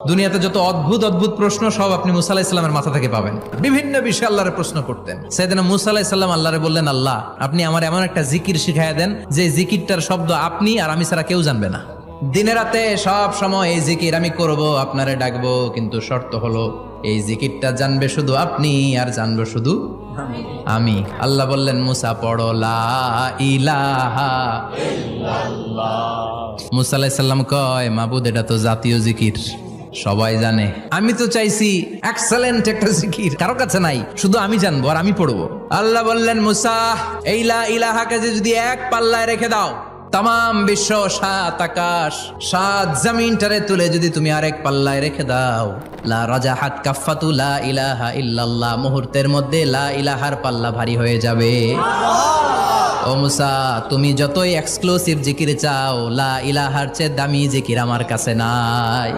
দুনিয়াতে যত অদ্ভুত অদ্ভুত প্রশ্ন সব আপনি মুসা আলাইহিস সালামের মাথা থেকে পাবেন। বিভিন্ন বিষয়ে আল্লাহরে প্রশ্ন করতেন। সাইয়েদনা মুসা আলাইহিস সালাম আল্লাহরে বললেন, আল্লাহ আপনি আমার এমন একটা জিকির শিখাইয়া দেন যে জিকিরটার শব্দ আপনি আর আমি ছাড়া কেউ জানবে না। দিনে রাতে সব সময় এই জিকির আমি করব, আপনারে ডাকবো, কিন্তু শর্ত হলো এই জিকিরটা জানবে শুধু আপনি আর জানবো শুধু আমি। আল্লাহ বললেন, মুসা পড়ো লা ইলাহা ইল্লাল্লাহ। মুসা আলাইহিস সালাম কয়, মাবুদ এটা তো জাতীয় জিকির, সবাই জানে। আমি তো চাইছি এক্সেলেন্ট একটা জিকির, কারো কাছে নাই, শুধু আমি জানবো আর আমি পড়বো। আল্লাহ বললেন, মুসা এই লা ইলাহাকে যদি এক পাল্লায় রেখে দাও, তাম বিশ্ব, 7 আকাশ 7 জমিনটারে তুলে যদি তুমি আরেক পাল্লায় রেখে দাও, লা রাজাহাত কাফাতু লা ইলাহা ইল্লাল্লাহ, মুহূর্তের মধ্যে লা ইলাহার পাল্লা ভারী হয়ে যাবে। ও মুসা, তুমি যতই এক্সক্লুসিভ জিকির চাও, লা ইলাহার চেয়ে দামি জিকির আমার কাছে নাই।